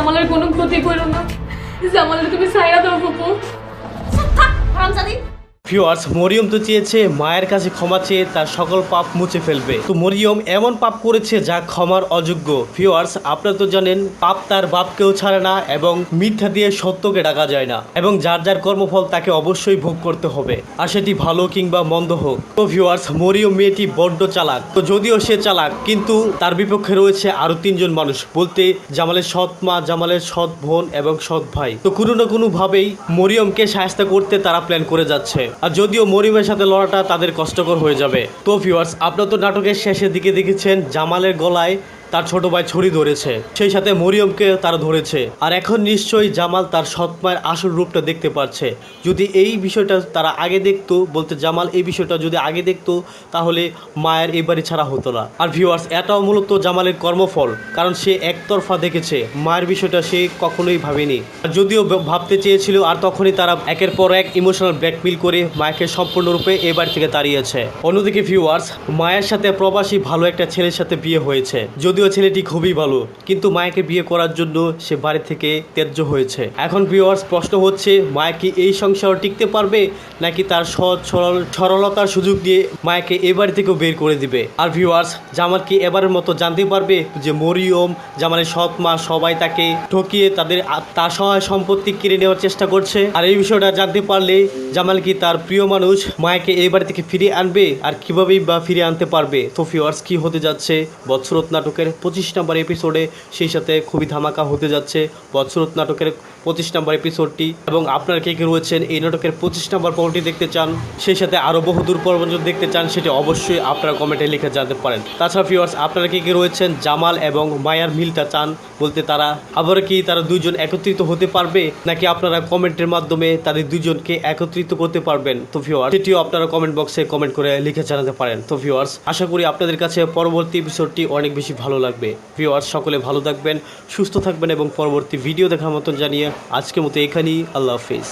জামালের কোনো ক্ষতি করো না, জামালের তুমি ছাইরা দাও ফুপু। থাক হারামজাদি। ভিউয়ার্স, মরিয়ম তো চেয়েছে মায়ের কাছে ক্ষমা চেয়ে তার সকল পাপ মুছে ফেলবে, তো মরিয়ম এমন পাপ করেছে যা ক্ষমার অযোগ্য। ভিউয়ার্স, আপনারা তো জানেন পাপ তার বাপকেও ছাড়ে না এবং মিথ্যা দিয়ে সত্যকে ডাকা যায় না, এবং যার যার কর্মফল তাকে অবশ্যই ভোগ করতে হবে, আর সেটি ভালো কিংবা মন্দ হোক। তো ভিউয়ার্স, মরিয়ম মেয়েটি বড্ড চালাক। তো যদিও সে চালাক, কিন্তু তার বিপক্ষে রয়েছে আরো তিনজন মানুষ, বলতে জামালের সৎ মা, জামালের সৎ বোন এবং সৎ ভাই। তো কোনো না কোনো ভাবেই মরিয়মকে সাহায্য করতে তারা প্ল্যান করে যাচ্ছে, আর যদিও মরিয়মের সাথে লড়াটা তাদের কষ্টকর হয়ে যাবে। তো ভিউয়ার্স, আপনারা তো নাটকের শেষের দিকে দেখেছেন জামালের গলায় তার ছোট ভাই ছুরি ধরেছে, সেই সাথে মরিয়মকে তারা ধরেছে, আর এখন নিশ্চয়ই জামাল তার সৎ মায়ের আসল রূপটা দেখতে পাচ্ছে। যদি এই বিষয়টা তারা আগে দেখতো, বলতে জামাল এই বিষয়টা যদি আগে দেখতো, তাহলে মায়ের এই বাড়ি ছাড়া হতো না। আর ভিউয়ার্স, এটাও মূলত জামালের কর্মফল, কারণ সে একতরফা দেখেছে, মায়ের বিষয়টা সে কখনোই ভাবেনি। আর যদিও ভাবতে চেয়েছিল, আর তখনই তারা একের পর এক ইমোশনাল ব্ল্যাকমেল করে মাকে সম্পূর্ণরূপে এই বাড়ি থেকে তাড়িয়েছে। অন্যদিকে ভিউয়ার্স, মায়ের সাথে প্রবাসী ভালো একটা ছেলের সাথে বিয়ে হয়েছে, যদিও ছেলেটি খুবই ভালো, কিন্তু মায়াকে বিয়ে করার জন্য সে বাড়ি থেকে ত্যায্য হয়েছে। এখন ভিউয়ার্স, প্রশ্ন হচ্ছে মায়া কি এই সংসার টিকতে পারবে, নাকি তার সৎ সরলতার সুযোগ দিয়ে মায়াকে এ বাড়ি থেকেও বের করে দিবে। আর ভিউয়ার্স, জামাল কি এবারের মতো জানতে পারবে যে মরিয়ম, জামালের সৎ মা সবাই তাকে ঠকিয়ে তার সহায় সম্পত্তি কেড়ে নেওয়ার চেষ্টা করছে। আর এই বিষয়টা জানতে পারলে জামাল কি তার প্রিয় মানুষ মায়াকে এই বাড়ি থেকে ফিরিয়ে আনবে, আর কিভাবেই বা ফিরিয়ে আনতে পারবে। তো ভিউয়ার্স, কি হতে যাচ্ছে বৎসরত নাটকের 25 নম্বর এপিসোডে, সেই সাথে খুবই ধামাকা হতে যাচ্ছে বৎসরত নাটকের 25 নম্বর এপিসোডটি। এবং আপনারা কে কে রয়েছেন এই নাটকের 25 নম্বর পর্বটি দেখতে চান, সেই সাথে আরও বহুদূর পর্যন্ত দেখতে চান, সেটি অবশ্যই আপনারা কমেন্টে লিখে জানতে পারেন। তাছাড়া ভিউয়ার্স, আপনারা কে কে রয়েছেন জামাল এবং মায়ার মিলটা চান, বলতে তারা আবার কি তারা দুইজন একত্রিত হতে পারবে, নাকি আপনারা কমেন্টের মাধ্যমে তাদের দুজনকে একত্রিত করতে পারবেন। তো ভিউয়ার্স, সেটিও আপনারা কমেন্ট বক্সে কমেন্ট করে লিখে জানাতে পারেন। তো ভিউয়ার্স, আশা করি আপনাদের কাছে পরবর্তী এপিসোডটি অনেক বেশি ভালো লাগবে। ভিউয়ার্স, সকলে ভালো থাকবেন, সুস্থ থাকবেন, এবং পরবর্তী ভিডিও দেখার মতন জানিয়ে আজকের মতো এখানেই আল্লাহ হাফেজ।